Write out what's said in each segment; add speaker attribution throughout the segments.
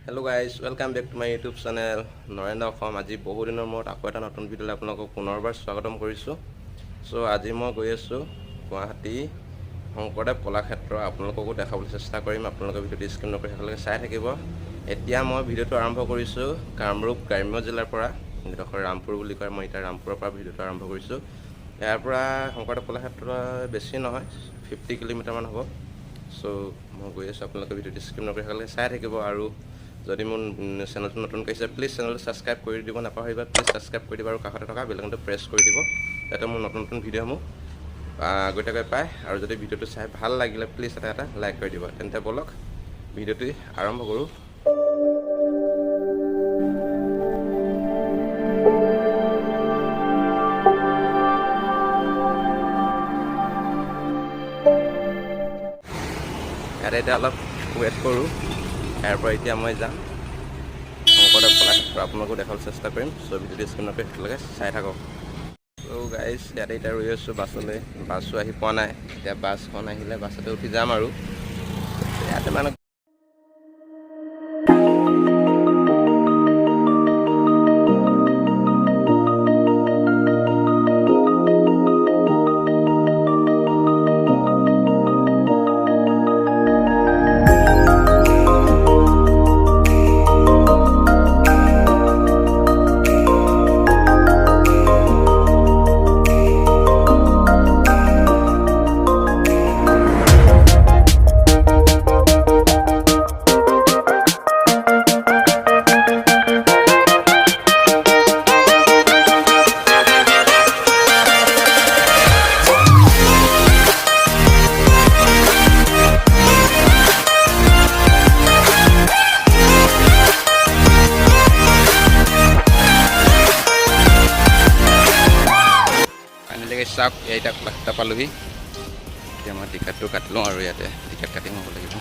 Speaker 1: Hello' guys welcome back to my YouTube channel Narendra Asom. আজি বহুদিনৰ মূৰত আকৌ এটা নতুন ভিডিঅ'লৈ আপোনালোকক পুনৰবাৰ স্বাগতম কৰিছোঁ। চ' আজি মই গৈ আছোঁ গুৱাহাটী শংকৰদেৱ কলাক্ষেত্ৰ। আপোনালোককো দেখাবলৈ চেষ্টা কৰিম। আপোনালোকে ভিডিঅ'টো স্কিপ নকৰি শেষলৈকে চাই থাকিব। এতিয়া মই ভিডিঅ'টো আৰম্ভ কৰিছোঁ কামৰূপ গ্ৰাম্য জিলাৰ পৰা, যিডোখৰ ৰামপুৰ বুলি কয়। মই এতিয়া ৰামপুৰৰ পৰা ভিডিঅ'টো আৰম্ভ কৰিছোঁ। ইয়াৰ পৰা শংকৰদেৱ কলাক্ষেত্ৰ বেছি নহয়, 50 কিলোমিটাৰমান হ'ব। চ' মই গৈ আছোঁ, আপোনালোকে ভিডিঅ'টো স্কিপ নকৰি শেষলৈকে চাই থাকিব। আৰু যদি মোৰ চেনেলটো নতুনকৈ আহিছে প্লিজ চেনেলটো ছাবস্ক্ৰাইব কৰি দিব নাপাহৰিবা। প্লিজ ছাবস্ক্ৰাইব কৰি দিব আৰু কাষতে থকা বেল আইকনটো প্ৰেছ কৰি দিব, যাতে মোৰ নতুন নতুন ভিডিঅ'সমূহ আগতীয়াকৈ পায়। আৰু যদি ভিডিঅ'টো চাই ভাল লাগিলে প্লিজ এটা লাইক কৰি দিব। তেন্তে ব'লক ভিডিঅ'টো আৰম্ভ কৰোঁ। ইয়াতে এতিয়া অলপ ৱেইট কৰোঁ। ইয়াৰ পৰা এতিয়া মই যাম শংকৰদেৱ কলাক্ষেত্ৰ, আপোনালোকো দেখাবলৈ চেষ্টা কৰিম। চ' ভিডিঅ'টো স্কিপ নকৰি শেষলৈকে চাই থাকক। চ' গাইজ ইয়াতে এতিয়া ৰৈ আছোঁ বাছলৈ। বাছো আহি পোৱা নাই। এতিয়া বাছখন আহিলে বাছতে উঠি যাম আৰু ইয়াতে মানে চাওক এতিয়া কলাক্ষেত্ৰ পালোহি। এতিয়া মই টিকেটটো কাটি লওঁ আৰু ইয়াতে টিকেট কাটি ল'ব লাগিব।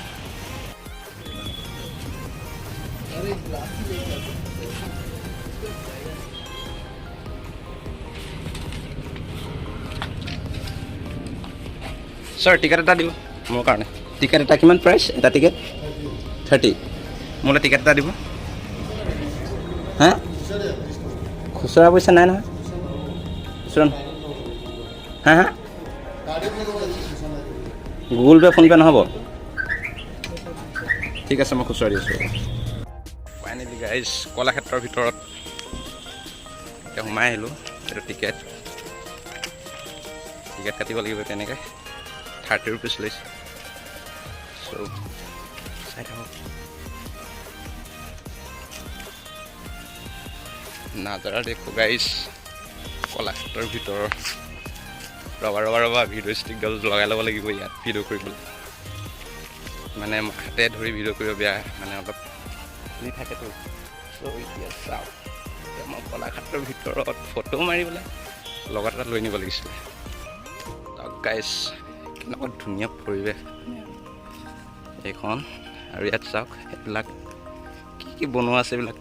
Speaker 1: ছাৰ টিকেট এটা দিব মোৰ কাৰণে। টিকেট এটা কিমান প্ৰাইচ? এটা টিকেট 30। মোলৈ টিকেট এটা দিব। হা খুচুৰা পইচা নাই নহয়? খুচুৰা হা হা গুগল পে' ফোন পে' নহ'ব? ঠিক আছে, মই খুচুৰা দি আছোঁ। ফাইনেলি গাইজ কলাক্ষেত্ৰৰ ভিতৰত এতিয়া সোমাই আহিলোঁ। এইটো টিকেট কাটিব লাগিব তেনেকৈ। 30 ৰুপিজ লৈছে। চ' চাই থাকক। নাজাৰা দেখো গাইজ কলাক্ষেত্ৰৰ ভিতৰৰ। ৰবা ভিডিঅ' ষ্টিকডাল লগাই ল'ব লাগিব ইয়াত ভিডিঅ' কৰিবলৈ। মানে হাতে ধৰি ভিডিঅ' কৰিব বেয়া, মানে অলপ ফুলি থাকেতো। চ' এতিয়া চাওক, এতিয়া মই কলাক্ষেত্ৰৰ ভিতৰত ফটো মাৰিবলৈ লগত এটা লৈ নিব লাগিছিলে। তাক গাইজ কেনেকুৱা ধুনীয়া পৰিৱেশ এইখন। আৰু ইয়াত চাওক এইবিলাক কি বনোৱা আছে এইবিলাক।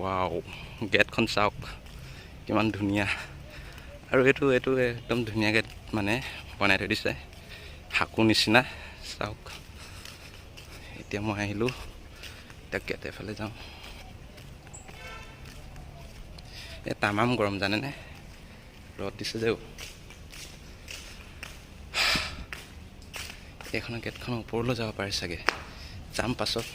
Speaker 1: ৱাও, গেটখন চাওক কিমান ধুনীয়া। আৰু এইটো একদম ধুনীয়াকৈ মানে বনাই থৈ দিছে, সাঁকো নিচিনা। চাওক এতিয়া মই আহিলোঁ, এতিয়া গেট এফালে যাওঁ। এই তামাম গৰম জানেনে, ৰ'দ দিছে যে। এইখনৰ গেটখনৰ ওপৰলৈ যাব পাৰে চাগে, যাম পাছত।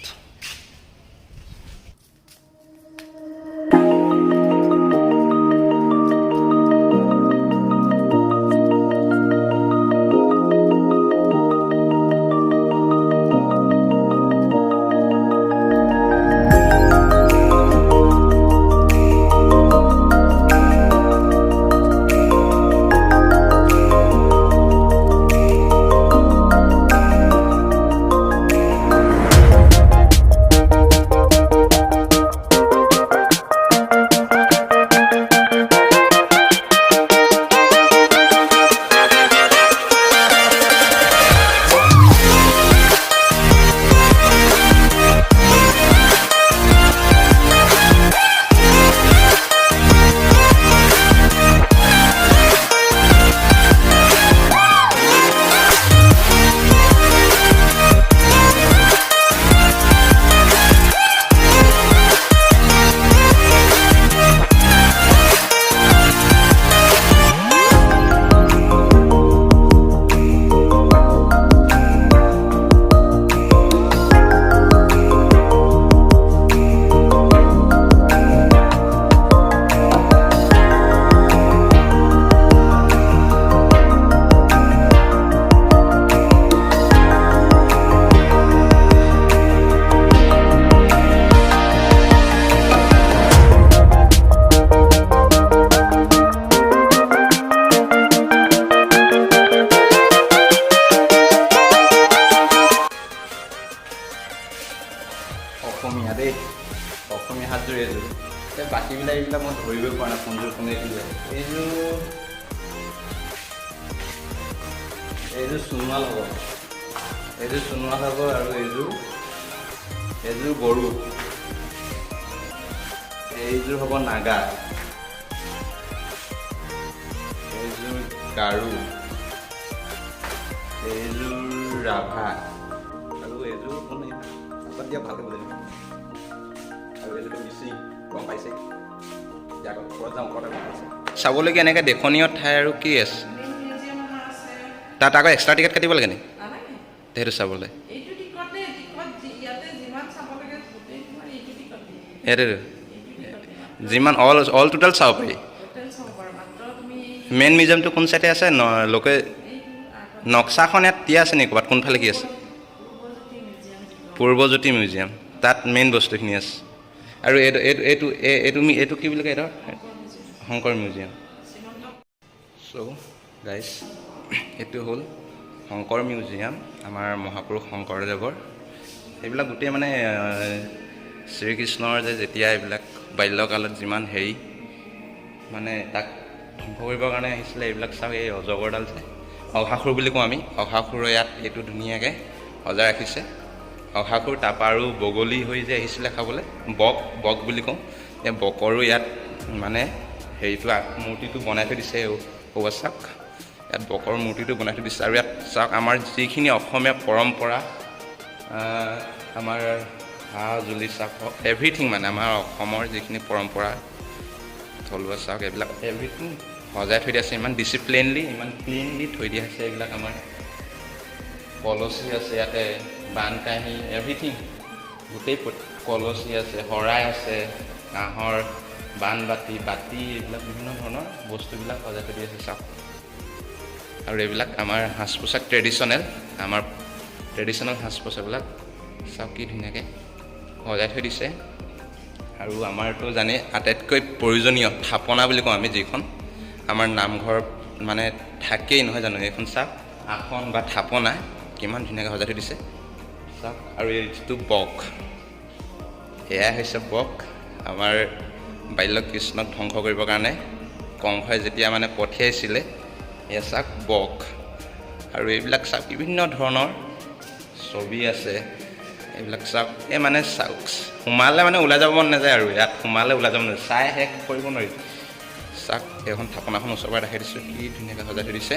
Speaker 1: এইযোৰ বাকীবিলাক এইবিলাক মই ধৰিবই পৰা নাই কোনযোৰ কোনে কিনিলে এইযোৰ সোণোৱাল হ'ব আৰু এইযোৰ গৰু এইযোৰ হ'ব নাগা এইযোৰ গাৰু এইযোৰ ৰাভা আৰু এইযোৰ কোন দিয়া ভালকৈ বুজাই আৰু এইযোৰটো মিচিং গম পাইছে চাবলগীয়া এনেকৈ দেখনীয় ঠাই আৰু কি আছে তাত আকৌ এক্সট্ৰা টিকেট কাটিব লাগে নেকি সেইটো চাবলৈ এইটোতো যিমান অল টোটেল চাব পাৰি মেইন মিউজিয়ামটো কোন চাইডে আছে লোকে নক্সাখন ইয়াত দিয়া আছে নেকি ক'ৰবাত কোনফালে কি আছে পূৰ্বজ্যোতি মিউজিয়াম তাত মেইন বস্তুখিনি আছে আৰু এইটো কি বুলি কয় এইটো শংকৰ মিউজিয়াম চ' গাইজ এইটো হ'ল শংকৰ মিউজিয়াম আমাৰ মহাপুৰুষ শংকৰদেৱৰ এইবিলাক গোটেই মানে শ্ৰীকৃষ্ণৰ যেতিয়া এইবিলাক বাল্যকালত যিমান হেৰি মানে তাক ধ্বংস কৰিবৰ কাৰণে আহিছিলে এইবিলাক চাওক এই অজগৰডাল যে অঘাসুৰ বুলি কওঁ আমি অঘাসুৰৰ ইয়াত এইটো ধুনীয়াকৈ সজাই ৰাখিছে অঘাসুৰ তাৰপৰা আৰু বগলী হৈ যে আহিছিলে খাবলৈ বক বুলি কওঁ এই বকৰো ইয়াত মানে হেৰিটো মূৰ্তিটো বনাই থৈ দিছে চাওক ইয়াত বকৰ মূৰ্তিটো বনাই থৈ দিছে আৰু ইয়াত চাওক আমাৰ যিখিনি অসমীয়া পৰম্পৰা আমাৰ জুলি চাওক এভৰিথিং মানে আমাৰ অসমৰ যিখিনি পৰম্পৰা থলুৱা চাওক এইবিলাক এভৰিথিং সজাই থৈ দিয়া আছে ইমান ডিচিপ্লিনলি ইমান ক্লিনলি থৈ দিয়া আছে এইবিলাক আমাৰ কলচী আছে ইয়াতে বানকাঁহী এভৰিথিং গোটেই কলচী আছে শৰাই আছে কাঁহৰ বানবাতি বাতি এইবিলাক বিভিন্ন ধৰণৰ বস্তুবিলাক সজাই থৈ দি আছে চাওক আৰু এইবিলাক আমাৰ সাজ পোছাক আমাৰ ট্ৰেডিশ্যনেল সাজ পোছাকবিলাক চাওক কি ধুনীয়াকৈ সজাই থৈ দিছে আৰু আমাৰতো জানে আটাইতকৈ প্ৰয়োজনীয় থাপনা বুলি কওঁ আমি যিখন আমাৰ নামঘৰ মানে থাকেই নহয় জানো এইখন চাওক আসন বা থাপনা কিমান ধুনীয়াকৈ সজাই থৈ দিছে চাওক আৰু এই যিটো বক এয়াই হৈছে বক আমাৰ বাল্য কৃষ্ণক ধ্বংস কৰিবৰ কাৰণে কংসই যেতিয়া মানে পঠিয়াইছিলে এয়া চাওক বক আৰু এইবিলাক চাওক বিভিন্ন ধৰণৰ ছবি আছে এইবিলাক চাওক এই মানে চাওক সোমালে মানে ওলাই যাব মন নাযায় আৰু ইয়াত সোমালে ওলাই যাব নাযায় চাই শেষ কৰিব নোৱাৰি চাওক এইখন থাপনাখন ওচৰৰ পৰা দেখাই দিছোঁ কি ধুনীয়াকৈ সজাই থৈ দিছে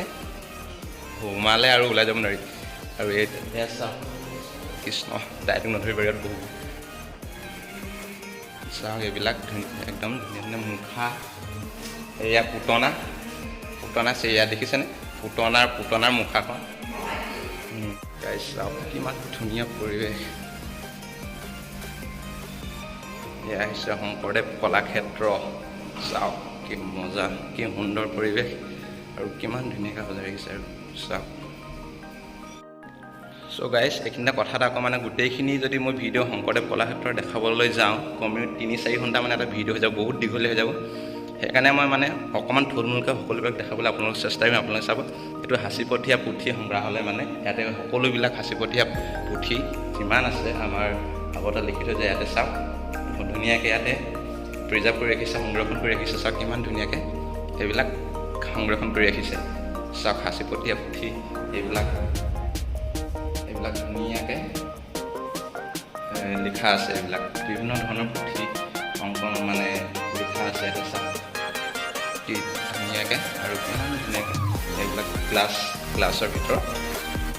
Speaker 1: সোমালে আৰু ওলাই যাব নোৱাৰি আৰু এয়া চাওক কৃষ্ণ ডাইৰেক্ট নধৰিব ইয়াত বহু চাওক এইবিলাক একদম ধুনীয়া ধুনীয়া মুখা এয়া পুতনা আছে এয়া দেখিছেনে পুতনাৰ মুখাখন চাওক কিমান ধুনীয়া পৰিৱেশ এয়া হৈছে শংকৰদেৱ কলাক্ষেত্ৰ চাওক কি মজা কি সুন্দৰ পৰিৱেশ আৰু কিমান ধুনীয়াকৈ সজাই ৰাখিছে আৰু চাওক চ' গাইজ এইখিনিতে কথা এটা মানে গোটেইখিনি যদি মই ভিডিঅ' শংকৰদেৱ কলাক্ষেত্ৰ দেখাবলৈ যাওঁ কমেও 3-4 ঘণ্টা মানে এটা ভিডিঅ' হৈ যাব বহুত দীঘলীয়া হৈ যাব সেইকাৰণে মই মানে অকণমান থুলমূলকৈ সকলোবিলাক দেখাবলৈ আপোনালোক চেষ্টা কৰিম আপোনালোকে চাব এইটো সাঁচিপতীয়া পুথি সংগ্ৰহালয় মানে ইয়াতে সকলোবিলাক সাঁচিপতীয়া পুথি যিমান আছে আমাৰ আগতে লিখি থৈ যায় ইয়াতে চাওক ধুনীয়াকৈ ইয়াতে প্ৰিজাৰ্ভ কৰি ৰাখিছে সংৰক্ষণ কৰি ৰাখিছে চাওক কিমান ধুনীয়াকৈ এইবিলাক সংৰক্ষণ কৰি ৰাখিছে চাওক সাঁচিপতীয়া পুথি এইবিলাক ধুনীয়াকৈ লিখা আছে এইবিলাক বিভিন্ন ধৰণৰ পুথি অংকন মানে লিখা আছে এটা চাওক কি ধুনীয়াকৈ আৰু কিমান ধুনীয়াকৈ এইবিলাক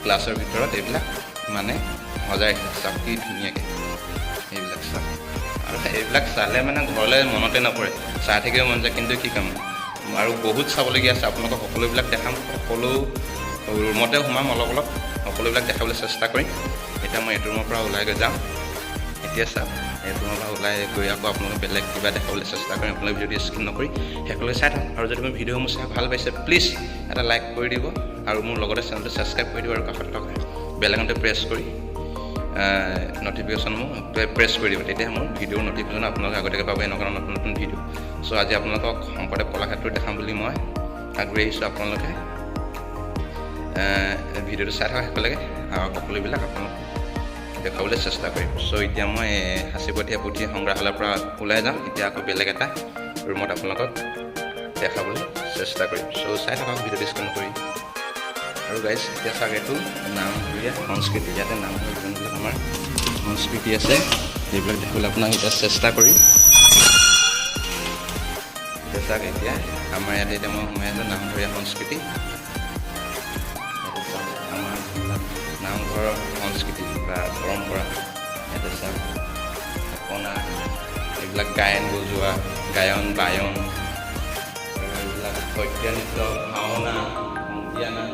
Speaker 1: ক্লাছৰ ভিতৰত এইবিলাক মানে সজাই ৰাখিছে চাওক কি ধুনীয়াকৈ এইবিলাক চাওক আৰু এইবিলাক চালে মানে ঘৰলৈ মনতে নপৰে চাই থাকিব মন যায় কিন্তু কি কাম আৰু বহুত চাবলগীয়া আছে আপোনালোকক সকলোবিলাক দেখাম সকলো ৰুমতে সোমাম অলপ সকলোবিলাক দেখাবলৈ চেষ্টা কৰিম এতিয়া মই এইটো ৰুমৰ পৰা ওলাই গৈ যাম এতিয়া চাওক এইটো ৰুমৰ পৰা ওলাই গৈ আকৌ আপোনালোকে বেলেগ কিবা দেখাবলৈ চেষ্টা কৰিম আপোনালোকে ভিডিঅ'টো স্কিপ নকৰি শেষলৈ চাই থাকক আৰু যদি মই ভিডিঅ'সমূহ চাই ভাল পাইছে প্লিজ এটা লাইক কৰি দিব আৰু মোৰ লগতে চেনেলটো ছাবস্ক্ৰাইব কৰি দিব আৰু কাষত থকা বেল আইকনটো প্ৰেছ কৰি নটিফিকেশ্যনসমূহ প্ৰেছ কৰি দিব তেতিয়া মোৰ ভিডিঅ'ৰ নটিফিকেশ্যন আপোনালোকে আগতীয়াকৈ পাব এনেকুৱা নতুন ভিডিঅ' চ' আজি আপোনালোকক শংকৰদেৱ কলাক্ষেত্ৰ দেখাম বুলি মই আগ্ৰহী আহিছোঁ আপোনালোকে ভিডিঅ'টো চাই থকা শেষলৈকে আৰু সকলোবিলাক আপোনালোক দেখুৱাবলৈ চেষ্টা কৰিম। চ' এতিয়া মই সাঁচিপতীয়া পুথি সংগ্ৰহালয়ৰ পৰা ওলাই যাম। এতিয়া আকৌ বেলেগ এটা ৰুমত আপোনালোকক দেখাবলৈ চেষ্টা কৰিম। চ' চাই থাকক ভিডিঅ'টো স্ক্ৰীন কৰি। আৰু গাইজ এতিয়া চাওক এইটো নামঘৰীয়া সংস্কৃতি। ইয়াতে নামঘৰীয়া যোনবিলাক আমাৰ সংস্কৃতি আছে সেইবিলাক দেখাবলৈ আপোনাক এতিয়া চেষ্টা কৰিম। এতিয়া চাওক এতিয়া আমাৰ ইয়াতে এতিয়া মই সোমাই আছোঁ নামঘৰীয়া সংস্কৃতি। আমাৰ নামঘৰৰ সংস্কৃতি বা পৰম্পৰা ইয়াতে চাওক ভাওনা এইবিলাক গায়ন বজোৱা গায়ন বায়ন এইবিলাক সত্ৰীয়া নৃত্য ভাওনা অংকীয়া নাট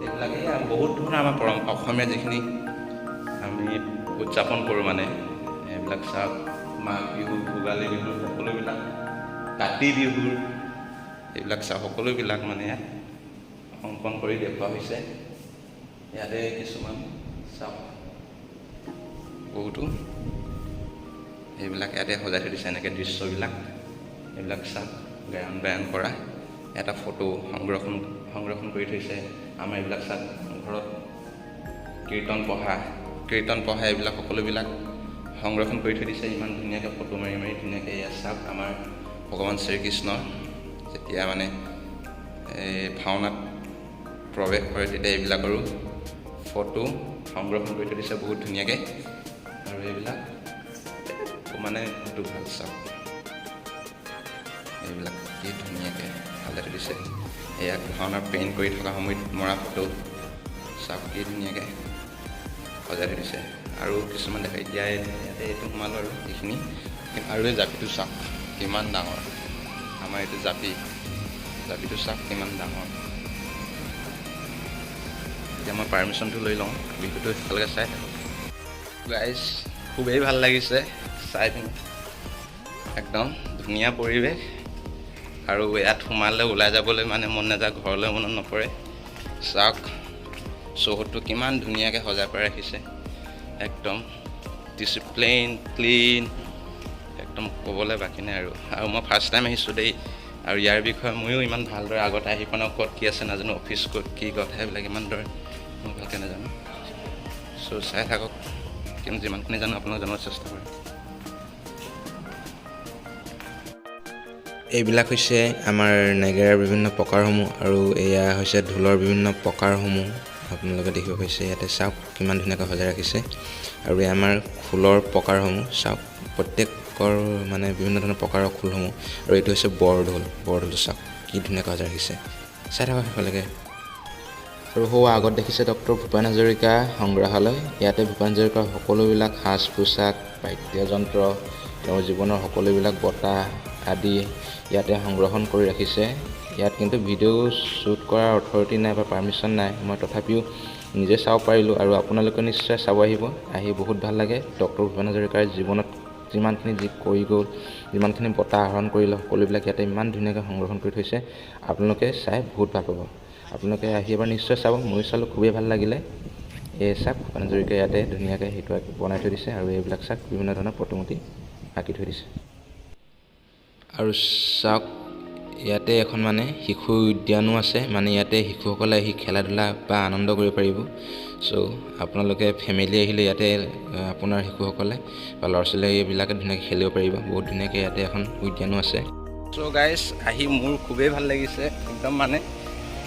Speaker 1: এইবিলাক বহুত ধৰণৰ আমাৰ অসমীয়া যিখিনি আমি উদযাপন কৰোঁ মানে এইবিলাক চাওক মাঘ বিহু ভোগালী বিহু সকলোবিলাক কাতি বিহুৰ এইবিলাক চাওক সকলোবিলাক মানে ইয়াত অংকন কৰি দেখুওৱা হৈছে। ইয়াতে কিছুমান চাওক বহুতো এইবিলাক ইয়াতে সজাই থৈ দিছে এনেকৈ দৃশ্যবিলাক এইবিলাক চাওক গায়ন বায়ন কৰা এটা ফটো সংৰক্ষণ কৰি থৈছে। আমাৰ এইবিলাক চাওক ঘৰত কীৰ্তন পঢ়া এইবিলাক সকলোবিলাক সংৰক্ষণ কৰি থৈ দিছে। ইমান ধুনীয়াকৈ ফটো মাৰি ধুনীয়াকৈ ইয়াত চাওক আমাৰ ভগৱান শ্ৰীকৃষ্ণ যেতিয়া মানে ভাওনাত প্ৰৱেশ কৰে তেতিয়া এইবিলাকৰো ফটো সংৰক্ষণ কৰি থৈ দিছে বহুত ধুনীয়াকৈ। আৰু এইবিলাক মানে ফটো ভাল চাওক এইবিলাক কি ধুনীয়াকৈ ভালে থৈ দিছে। এয়া ভাওনাৰ পেইণ্ট কৰি থকা সময়ত মৰা ফটো চাওক কি ধুনীয়াকৈ সজাই থৈ দিছে। আৰু কিছুমান দেখা এতিয়া ইয়াতে এইটো সোমালোঁ আৰু এইখিনি। আৰু এই জাপিটো চাওক কিমান ডাঙৰ। আমাৰ এইটো জাপিটো চাওক কিমান ডাঙৰ। এতিয়া মই পাৰ্মিশ্যনটো লৈ লওঁ বিহুটো ভালকৈ চাই থাকোঁ। গাইজ খুবেই ভাল লাগিছে চাই পিনি একদম ধুনীয়া পৰিৱেশ। আৰু ইয়াত সোমালে ওলাই যাবলৈ মানে মন নাযায়, ঘৰলৈ মনত নপৰে। চাওক চৌহদটো কিমান ধুনীয়াকৈ সজাই পৰাই ৰাখিছে একদম ডিচিপ্লিন ক্লিন একদম ক'বলৈ বাকী নাই। আৰু মই ফাৰ্ষ্ট টাইম আহিছোঁ দেই। আৰু ইয়াৰ বিষয়ে ময়ো ইমান ভালদৰে আগতে আহি পোৱা নাই। ক'ত কি আছে নাজানো, অফিচ ক'ত কি কথা সেইবিলাক ইমান দৰে মই ভালকৈ নাজানো। চ' চাই থাকক কিন্তু যিমানখিনি জানো আপোনাক জনাৰ চেষ্টা কৰিম। এইবিলাক হৈছে আমাৰ নেগেৰাৰ বিভিন্ন প্ৰকাৰসমূহ আৰু এয়া হৈছে ঢোলৰ বিভিন্ন প্ৰকাৰসমূহ আপোনালোকে দেখিব পাইছে। ইয়াতে চাওক কিমান ধুনীয়াকৈ সজাই ৰাখিছে। আৰু এই আমাৰ খোলৰ প্ৰকাৰসমূহ চাওক প্ৰত্যেকৰ মানে বিভিন্ন ধৰণৰ প্ৰকাৰৰ খোলসমূহ। আৰু এইটো হৈছে বৰঢোল চাওক কি ধুনীয়াকৈ সজাই ৰাখিছে। চাই থাকক শেষলৈকে। আৰু সৌ আগত দেখিছে ডক্টৰ ভূপেন হাজৰিকা সংগ্ৰহালয়। ইয়াতে ভূপেন হাজৰিকাৰ সকলোবিলাক সাজ পোছাক বাদ্যযন্ত্ৰ তেওঁৰ জীৱনৰ সকলোবিলাক বঁটা আদি ইয়াতে সংৰক্ষণ কৰি ৰাখিছে। ইয়াত কিন্তু ভিডিঅ' শ্বুট কৰাৰ অথৰিটি নাই বা পাৰ্মিশ্যন নাই। মই তথাপিও নিজে চাব পাৰিলোঁ। আৰু আপোনালোকে নিশ্চয় চাব আহি বহুত ভাল লাগে। ডক্টৰ ভূপেন হাজৰিকাৰ জীৱনত যিমানখিনি যি কৰি গ'ল যিমানখিনি বঁটা আহৰণ কৰিলে সকলোবিলাক ইয়াতে ইমান ধুনীয়াকৈ সংৰক্ষণ কৰি থৈছে। আপোনালোকে চাই বহুত ভাল পাব। আপোনালোকে আহি এবাৰ নিশ্চয় চাব। ময়ো চালোঁ খুবেই ভাল লাগিলে। এই চাওক ভূপেন হাজৰিকাই ইয়াতে ধুনীয়াকৈ সেইটো বনাই থৈ দিছে। আৰু এইবিলাক চাওক বিভিন্ন ধৰণৰ প্ৰতিমূৰ্তি আঁকি থৈ দিছে। আৰু চাওক ইয়াতে এখন মানে শিশু উদ্যানো আছে। মানে ইয়াতে শিশুসকলে আহি খেলা ধূলা বা আনন্দ কৰিব পাৰিব। চ' আপোনালোকে ফেমিলি আহিলে ইয়াতে আপোনাৰ শিশুসকলে বা ল'ৰা ছোৱালী এইবিলাকে ধুনীয়াকৈ খেলিব পাৰিব। বহুত ধুনীয়াকৈ ইয়াতে এখন উদ্যানো আছে। চ' গাইজ আহি মোৰ খুবেই ভাল লাগিছে একদম মানে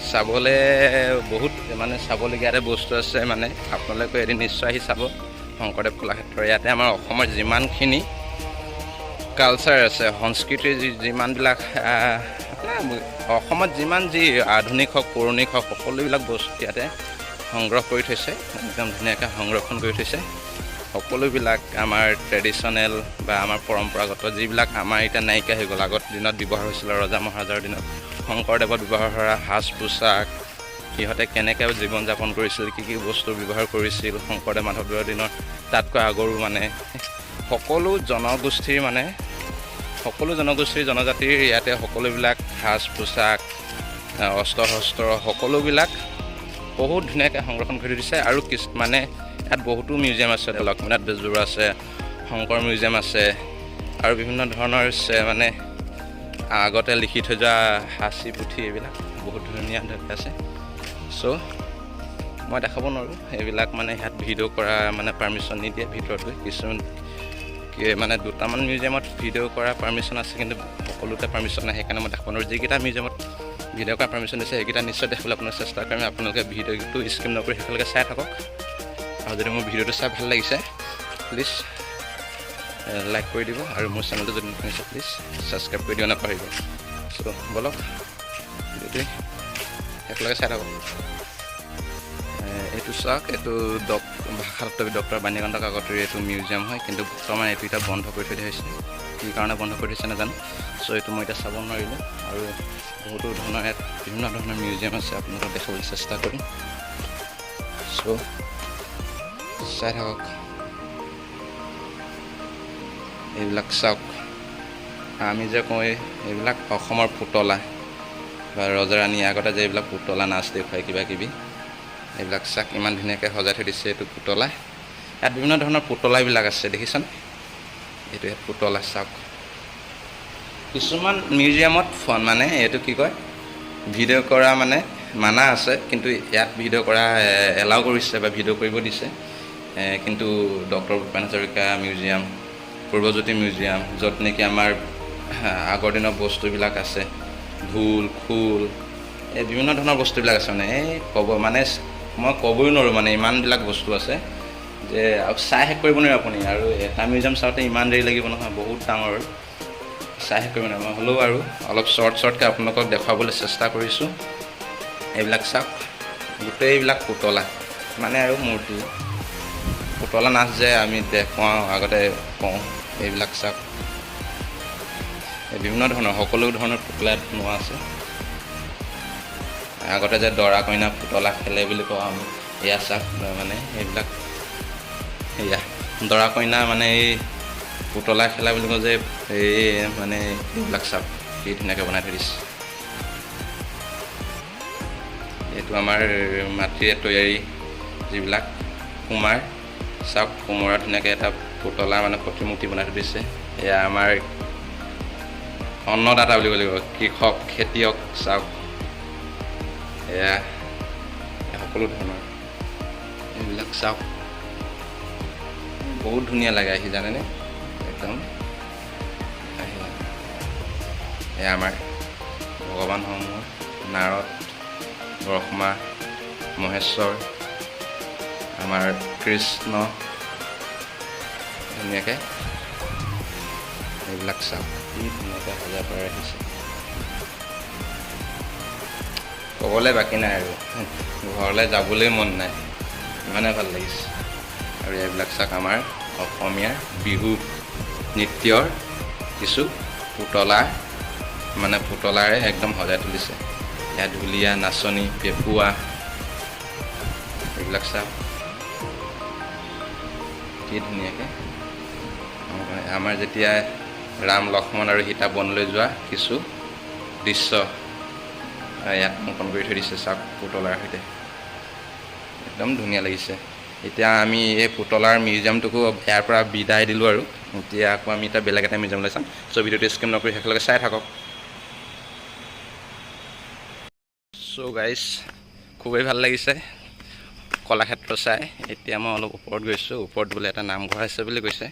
Speaker 1: চাবলৈ বহুত মানে চাবলগীয়া এটা বস্তু আছে। মানে আপোনালোকে এদিন নিশ্চয় আহি চাব শংকৰদেৱ কলাক্ষেত্ৰ। ইয়াতে আমাৰ অসমৰ যিমানখিনি কালচাৰ আছে সংস্কৃতিৰ যিমানবিলাক অসমত যিমান যি আধুনিক হওক পৌৰাণিক হওক সকলোবিলাক বস্তু ইয়াতে সংগ্ৰহ কৰি থৈছে। একদম ধুনীয়াকৈ সংৰক্ষণ কৰি থৈছে। সকলোবিলাক আমাৰ ট্ৰেডিশ্যনেল বা আমাৰ পৰম্পৰাগত যিবিলাক আমাৰ এতিয়া নাইকিয়া হৈ গ'ল। আগত দিনত ব্যৱহাৰ হৈছিল ৰজা মহাৰাজাৰ দিনত শংকৰদেৱত ব্যৱহাৰ কৰা সাজ পোছাক সিহঁতে কেনেকৈ জীৱন যাপন কৰিছিল কি বস্তু ব্যৱহাৰ কৰিছিল শংকৰদেৱ মাধৱদেৱৰ দিনৰ তাতকৈ আগৰো মানে সকলো জনগোষ্ঠীৰ জনজাতিৰ ইয়াতে সকলোবিলাক সাজ পোছাক অস্ত্ৰ শস্ত্ৰ সকলোবিলাক বহুত ধুনীয়াকৈ সংৰক্ষণ কৰি দিছে। আৰু মানে ইয়াত বহুতো মিউজিয়াম আছে। লক্ষ্মীনাথ বেজবৰুৱা আছে, শংকৰ মিউজিয়াম আছে আৰু বিভিন্ন ধৰণৰ মানে আগতে লিখি থৈ যোৱা সাঁচি পুথি এইবিলাক বহুত ধুনীয়া আছে। চ' মই দেখাব নোৱাৰোঁ এইবিলাক মানে ইয়াত ভিডিঅ' কৰা মানে পাৰ্মিশ্যন নিদিয়ে ভিতৰত গৈ কিছুমান মানে দুটামান মিউজিয়ামত ভিডিঅ' কৰা পাৰ্মিশ্যন আছে কিন্তু সকলোতে পাৰ্মিশ্যন নাই সেইকাৰণে মই দেখাব নোৱাৰোঁ যিকেইটা মিউজিয়ামত ভিডিঅ' কৰা পাৰ্মিশ্যন দিছে সেইকেইটা নিশ্চয় দেখাবলৈ আপোনাৰ চেষ্টা কৰিম আপোনালোকে ভিডিঅ'টো স্কিপ নকৰি শেষলৈকে চাই থাকক আৰু যদি মোৰ ভিডিঅ'টো চাই ভাল লাগিছে প্লিজ লাইক কৰি দিব আৰু মোৰ চেনেলটো যদি নতুন আছে প্লিজ ছাবস্ক্ৰাইব কৰি দিব নাপাহৰিব চ' বলক ভিডিঅ'টোৱে শেষলৈকে চাই থাকক এইটো চাওক এইটো ভাষাতত্ত্ববিদ ডক্টৰ বাণীকান্ত কাকতিৰ এইটো মিউজিয়াম হয় কিন্তু বৰ্তমান এইটো এতিয়া বন্ধ কৰি থৈ দিয়া হৈছে কি কাৰণে বন্ধ কৰি থৈছে নাজানো চ' এইটো মই এতিয়া চাব নোৱাৰিলোঁ আৰু বহুতো ধৰণৰ ইয়াত বিভিন্ন ধৰণৰ মিউজিয়াম আছে আপোনালোকক দেখাবলৈ চেষ্টা কৰিম চ' চাই থাকক এইবিলাক চাওক আমি যে কওঁ এইবিলাক অসমৰ পুতলা বা ৰজাৰাণী আগতে যে এইবিলাক পুতলা নাচ দেখুৱাই কিবা কিবি এইবিলাক চাওক ইমান ধুনীয়াকৈ সজাই থৈ দিছে এইটো পুতলা ইয়াত বিভিন্ন ধৰণৰ পুতলাবিলাক আছে দেখিছেনে এইটো ইয়াত পুতলা চাওক কিছুমান মিউজিয়ামত মানে এইটো কি কয় ভিডিঅ' কৰা মানে মানা আছে কিন্তু ইয়াত ভিডিঅ' কৰা এলাউ কৰিছে বা ভিডিঅ' কৰিব দিছে কিন্তু doctor Bhupen Hazarika museum পূৰ্বজ্যোতি museum য'ত নেকি আমাৰ আগৰ দিনৰ বস্তুবিলাক আছে ঢোল খোল এই বিভিন্ন ধৰণৰ বস্তুবিলাক আছে মানে এই ক'ব মানে মই ক'বই নোৱাৰোঁ মানে ইমানবিলাক বস্তু আছে যে চাই শেষ কৰিব নোৱাৰে আপুনি আৰু এটা মিউজিয়াম চাওঁতে ইমান দেৰি লাগিব নহয় বহুত ডাঙৰ চাই শেষ কৰিব নোৱাৰে মই হ'লেও আৰু অলপ শ্বৰ্টকৈ আপোনালোকক দেখুৱাবলৈ চেষ্টা কৰিছোঁ এইবিলাক চাওক গোটেইবিলাক পুতলা মানে আৰু মূৰ্তি পুতলা নাচ যে আমি দেখুৱাওঁ আগতে কওঁ এইবিলাক চাওক বিভিন্ন ধৰণৰ সকলো ধৰণৰ পুতলা বনোৱা আছে আগতে যে দৰা কইনা পুতলা খেলে বুলি কওঁ আমি এয়া চাওক মানে এইবিলাক এয়া দৰা কইনা মানে এই পুতলা খেলা বুলি কওঁ যে এই মানে এইবিলাক চাওক কি ধুনীয়াকৈ বনাই থৈ দিছে এইটো আমাৰ মাটিৰে তৈয়াৰী যিবিলাক কুমাৰ চাওক কোমোৰা ধুনীয়াকৈ এটা পুতলা মানে প্ৰতিমূৰ্তি বনাই থৈ দিছে এয়া আমাৰ অন্নদাতা বুলি ক'ব লাগিব কৃষক খেতিয়ক চাওক এয়া সকলো ধৰণৰ এইবিলাক চাওক বহুত ধুনীয়া লাগে আহি জানেনে একদম এয়া আমাৰ ভগৱানসমূহ নাৰদ ব্ৰহ্মা মহেশ্বৰ আমাৰ কৃষ্ণ ধুনীয়াকৈ এইবিলাক চাওক কি ধুনীয়াকৈ সজাই পৰাই ৰাখিছে ক'বলৈ বাকী নাই আৰু ঘৰলৈ যাবলৈ মন নাই ইমানে ভাল লাগিছে আৰু এইবিলাক চাওক আমাৰ অসমীয়াৰ বিহু নৃত্যৰ কিছু পুতলা মানে পুতলাৰে একদম সজাই তুলিছে ইয়াত ঢুলীয়া নাচনী পেঁপুৱা এইবিলাক চাওক কি ধুনীয়াকৈ আমাৰ যেতিয়া ৰাম লক্ষ্মণ আৰু সীতা বনলৈ যোৱা কিছু দৃশ্য ইয়াত অংকন কৰি থৈ দিছে চাওক পুতলাৰ সৈতে একদম ধুনীয়া লাগিছে এতিয়া আমি এই পুতলাৰ মিউজিয়ামটোকো ইয়াৰ পৰা বিদায় দিলোঁ আৰু এতিয়া আকৌ আমি এতিয়া বেলেগ এটা মিউজিয়ামলৈ চাম চ' ভিডিঅ'টো স্কিপ নকৰি শেষলৈকে চাই থাকক চ' গাইজ খুবেই ভাল লাগিছে কলাক্ষেত্ৰ চাই এতিয়া মই অলপ ওপৰত গৈছোঁ ওপৰত বোলে এটা নামঘৰ আছে বুলি কৈছে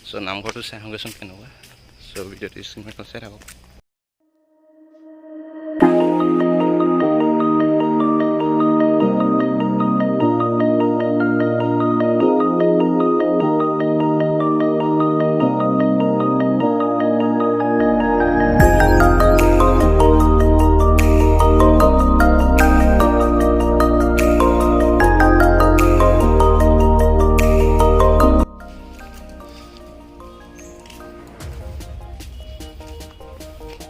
Speaker 1: চ' নামঘৰটো চাই আহোঁগৈচোন কেনেকুৱা চ' ভিডিঅ'টো স্কিপ নকৰি চাই থাকক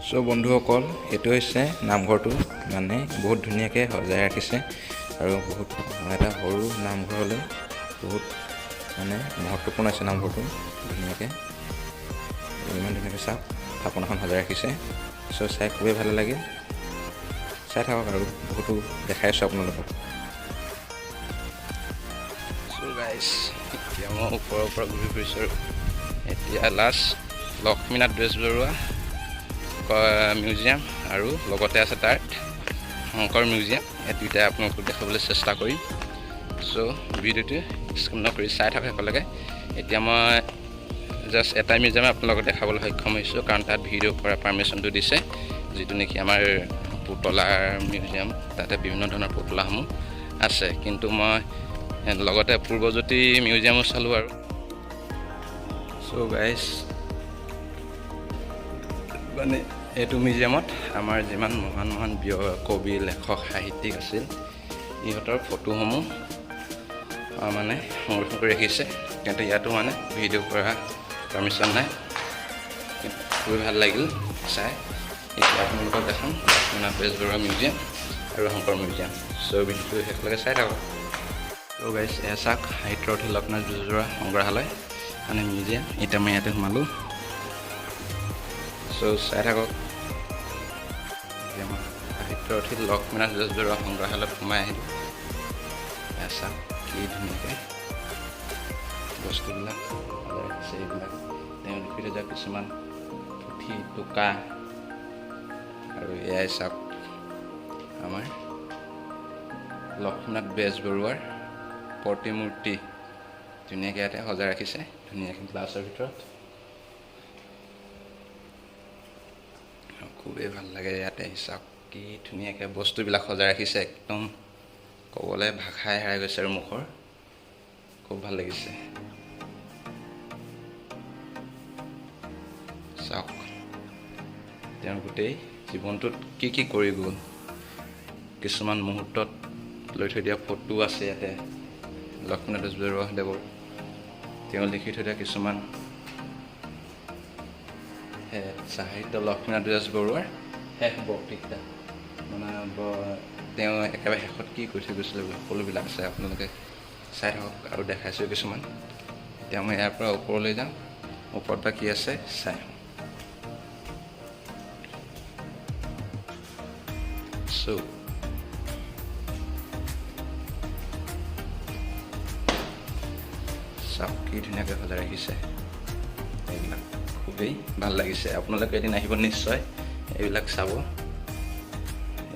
Speaker 1: চ' বন্ধুসকল এইটো হৈছে নামঘৰটো মানে বহুত ধুনীয়াকৈ সজাই ৰাখিছে আৰু বহুত এটা সৰু নামঘৰলৈ বহুত মানে মহত্বপূৰ্ণ আছে নামঘৰটো ধুনীয়াকৈ ইমান ধুনীয়াকৈ চাওক থাপনাখন সজাই ৰাখিছে চ' চাই খুবেই ভাল লাগে চাই থাকক আৰু বহুতো দেখাই আছোঁ আপোনালোকক চ' গাইজ এতিয়া মই ওপৰৰ পৰা ঘূৰি ফুৰিছোঁ আৰু এতিয়া লাষ্ট লক্ষ্মীনাথ বেজবৰুৱা মিউজিয়াম আৰু লগতে আছে তাৰ শংকৰ মিউজিয়াম এই দুয়োটাই আপোনালোকক দেখাবলৈ চেষ্টা কৰিম চ' ভিডিঅ'টো স্কিপ নকৰি চাই থাকক একেলগে। এতিয়া মই জাষ্ট এটা মিউজিয়াম আপোনালোকক দেখাবলৈ সক্ষম হৈছোঁ, কাৰণ তাত ভিডিঅ' কৰা পাৰ্মিশ্যনটো দিছে, যিটো নেকি আমাৰ পুতলাৰ মিউজিয়াম। তাতে বিভিন্ন ধৰণৰ পুতলাসমূহ আছে, কিন্তু মই লগতে পূৰ্বজ্যোতি মিউজিয়ামো চালোঁ আৰু। চ' গাইজ, মানে এইটো মিউজিয়ামত আমাৰ যিমান মহান মহান কবি, লেখক, সাহিত্যিক আছিল, ইহঁতৰ ফটোসমূহ মানে সংৰক্ষণ কৰি ৰাখিছে। কিন্তু ইয়াতো মানে ভিডিঅ' কৰা পাৰ্মিশ্যন নাই। খুবেই ভাল লাগিল চাই। এতিয়া আপোনালোকক দেখাম লক্ষ্মীনাথ বেজবৰুৱা মিউজিয়াম আৰু শংকৰ মিউজিয়াম। চ' ভিডিঅ'টো শেষলৈকে চাই থাকক। চ' গাইজ, এয়া চাওক সাহিত্যৰথী লক্ষ্মীনাথ বেজবৰুৱা সংগ্ৰহালয় মানে মিউজিয়াম। এতিয়া মই ইয়াতে সোমালোঁ। চ' চাই থাকক। সাহিত্যৰথী লক্ষ্মীনাথ বেজবৰুৱা সংগ্ৰহালয়ত সোমাই আহিলোঁ। এয়া চাওক কি ধুনীয়াকৈ বস্তুবিলাক ৰাখিছে। এইবিলাক তেওঁ লিখি থৈ যোৱা কিছুমান পুথি, টোকা। আৰু এয়াই চাওক আমাৰ লক্ষ্মীনাথ বেজবৰুৱাৰ প্ৰতিমূৰ্তি ধুনীয়াকৈ ইয়াতে সজাই ৰাখিছে, ধুনীয়াকৈ গ্লাছৰ ভিতৰত। খুবেই ভাল লাগে ইয়াতে। চাওক কি ধুনীয়াকৈ বস্তুবিলাক সজাই ৰাখিছে, একদম ক'বলৈ ভাষাই হেৰাই গৈছে আৰু মুখৰ। খুব ভাল লাগিছে। চাওক তেওঁ গোটেই জীৱনটোত কি কি কৰি গ'ল, কিছুমান মুহূৰ্তত লৈ থৈ দিয়া ফটো আছে ইয়াতে লক্ষ্মীনাথ বেজবৰুৱাদেৱৰ। তেওঁ লিখি থৈ দিয়া কিছুমান সাহিত্য লক্ষ্মীনাথ বেজবৰুৱাৰ শেষ বক্তৃতা, মানে তেওঁ একেবাৰে শেষত কি কৈ থৈ গৈছিলে সকলোবিলাক আছে। আপোনালোকে চাই থাকক আৰু দেখাইছোঁ কিছুমান। এতিয়া মই ইয়াৰ পৰা ওপৰলৈ যাম, ওপৰত বা কি আছে চাই। চ' চাওক কি ধুনীয়াকৈ সজাই ৰাখিছে। এইবিলাক খুবেই ভাল লাগিছে। আপোনালোকে এদিন আহিব নিশ্চয়, এইবিলাক চাব।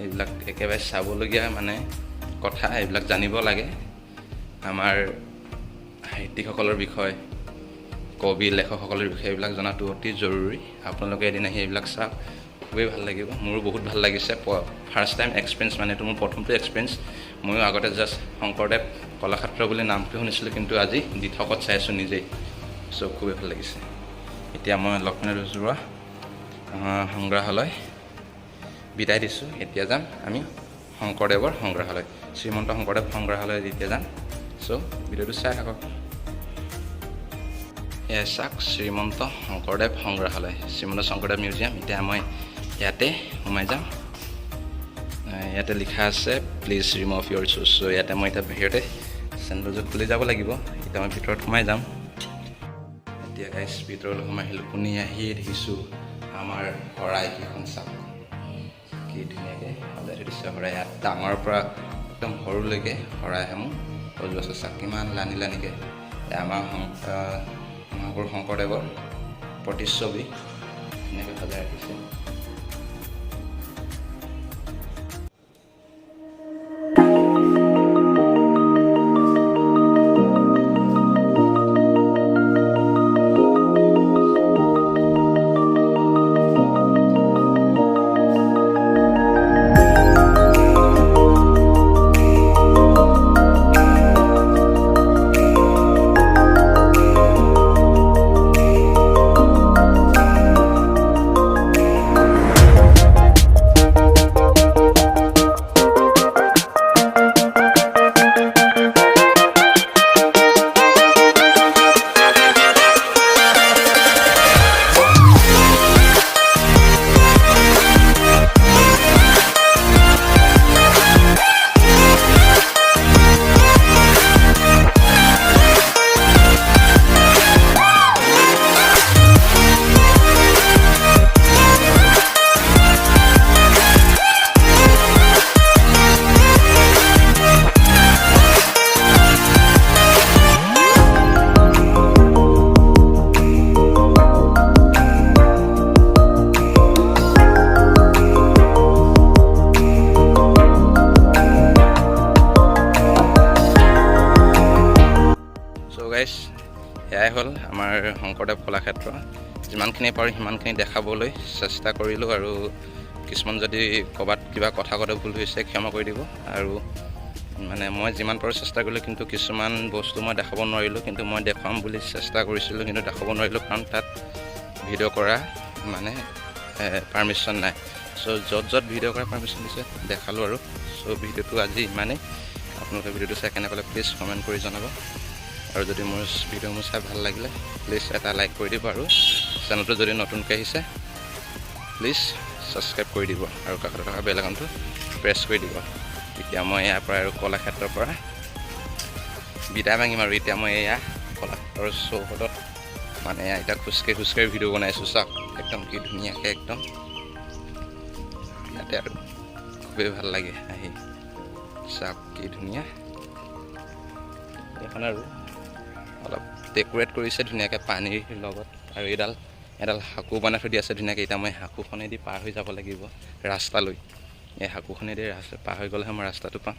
Speaker 1: এইবিলাক একেবাৰে চাবলগীয়া মানে কথা, এইবিলাক জানিব লাগে। আমাৰ সাহিত্যিকসকলৰ বিষয়ে, কবি, লেখকসকলৰ বিষয়ে এইবিলাক জনাটো অতি জৰুৰী। আপোনালোকে এদিন আহি এইবিলাক চাওক, খুবেই ভাল লাগিব। মোৰো বহুত ভাল লাগিছে। ফাৰ্ষ্ট টাইম এক্সপিৰিয়েঞ্চ, মানে এইটো মোৰ প্ৰথমটো এক্সপিৰিয়েঞ্চ। ময়ো আগতে জাষ্ট শংকৰদেৱ কলাক্ষেত্ৰ বুলি নামটো শুনিছিলোঁ, কিন্তু আজি দিঠকত চাইছোঁ নিজেই। চ' খুবেই ভাল লাগিছে। এতিয়া মই লক্ষ্মীনাথ বেজবৰুৱা সংগ্ৰহালয় বিদায় দিছোঁ। এতিয়া যাম আমি শংকৰদেৱৰ সংগ্ৰহালয়, শ্ৰীমন্ত শংকৰদেৱ সংগ্ৰহালয়ত এতিয়া যাম। চ' ভিডিঅ'টো চাই থাকক। এয়া চাওক শ্ৰীমন্ত শংকৰদেৱ সংগ্ৰহালয়, শ্ৰীমন্ত শংকৰদেৱ মিউজিয়াম। এতিয়া মই ইয়াতে সোমাই যাম। ইয়াতে লিখা আছে প্লিজ ৰিমভ ইয়ৰ শ্বুজ। চ' ইয়াতে মই এতিয়া বাহিৰতে চেণ্ডেলযোৰ খুলি যাব লাগিব। এতিয়া মই ভিতৰত সোমাই যাম। এতিয়া গাইজ ভিতৰলৈ সোমাই আহিলোঁ। শুনি আহি দেখিছোঁ আমাৰ শৰাইকেইখন চাওক কি ধুনীয়াকৈ সজাই থৈ দিছে। শৰাই ইয়াত ডাঙৰৰ পৰা একদম সৰুলৈকে শৰাইসমূহ সজোৱা আছে। চাওক কিমান লানি লানিকৈ আমাৰ মহাপুৰুষ শংকৰদেৱৰ প্ৰতিচ্ছবি ধুনীয়াকৈ সজাই ৰাখিছে। গাইছ, এয়াই হ'ল আমাৰ শংকৰদেৱ কলাক্ষেত্ৰ। যিমানখিনি পাৰোঁ সিমানখিনি দেখাবলৈ চেষ্টা কৰিলোঁ, আৰু কিছুমান যদি ক'ৰবাত কিবা কথা কওঁতে ভুল হৈছে ক্ষমা কৰি দিব। আৰু মানে মই যিমান পাৰোঁ চেষ্টা কৰিলোঁ, কিন্তু কিছুমান বস্তু মই দেখাব নোৱাৰিলোঁ, কিন্তু মই দেখুৱাম বুলি চেষ্টা কৰিছিলোঁ, কিন্তু দেখাব নোৱাৰিলোঁ কাৰণ তাত ভিডিঅ' কৰা মানে পাৰ্মিশ্যন নাই। চ' য'ত ভিডিঅ' কৰা পাৰ্মিশ্যন দিছে দেখালোঁ আৰু। চ' ভিডিঅ'টো আজি ইমানেই। আপোনালোকে ভিডিঅ'টো চাই কেনে পালে প্লিজ কমেণ্ট কৰি জনাব, আৰু যদি মোৰ ভিডিঅ' মোৰ চাই ভাল লাগিলে প্লিজ এটা লাইক কৰি দিব, আৰু চেনেলটো যদি নতুনকৈ আহিছে প্লিজ ছাবস্ক্ৰাইব কৰি দিব, আৰু কাষত থকা বেল আইকনটো প্ৰেছ কৰি দিব। এতিয়া মই ইয়াৰ পৰা আৰু কলাক্ষেত্ৰৰ পৰা বিদায় মাগিম, আৰু এতিয়া মই এয়া কলাক্ষেত্ৰৰ চৌহদত মানে এতিয়া খোজকাঢ়ি ভিডিঅ' বনাইছোঁ। চাওক একদম কি ধুনীয়াকৈ, একদম ইয়াতে আৰু খুবেই ভাল লাগে আহি। চাওক কি ধুনীয়া, এখন আৰু অলপ ডেক'ৰেট কৰিছে ধুনীয়াকৈ পানীৰ লগত, আৰু এডাল সাঁকো বনাই থৈ দি আছে ধুনীয়াকৈ। এতিয়া মই সাঁকোখনেদি পাৰ হৈ যাব লাগিব ৰাস্তালৈ। এই সাঁকোখনেদি পাৰ হৈ গ'লেহে মই ৰাস্তাটো পাম।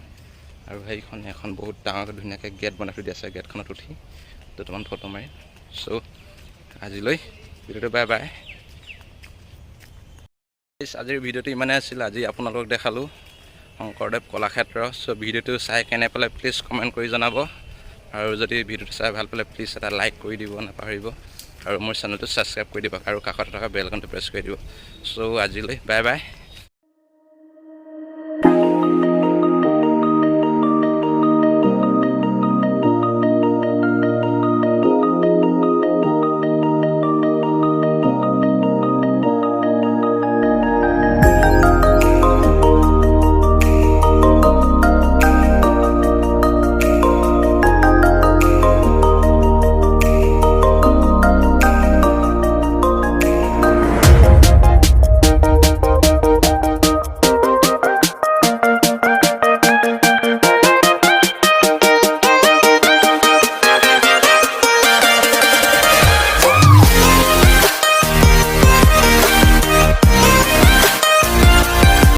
Speaker 1: আৰু সেইখন এখন বহুত ডাঙৰকৈ ধুনীয়াকৈ গেট বনাই থৈ দি আছে। গেটখনত উঠি দুটামান ফটো মাৰিম। চ' আজিলৈ ভিডিঅ'টো বাই বাই। আজিৰ ভিডিঅ'টো ইমানেই আছিল। আজি আপোনালোকক দেখালোঁ শংকৰদেৱ কলাক্ষেত্ৰ। চ' ভিডিঅ'টো চাই কেনে পালে প্লিজ কমেণ্ট কৰি জনাব, আৰু যদি ভিডিঅ'টো চাই ভাল পালে প্লিজ এটা লাইক কৰি দিব নাপাহৰিব, আৰু মোৰ চেনেলটো ছাবস্ক্ৰাইব কৰি দিব, আৰু কাষত থকা বেল আইকনটো প্ৰেছ কৰি দিব। চ' আজিলৈ বাই বাই।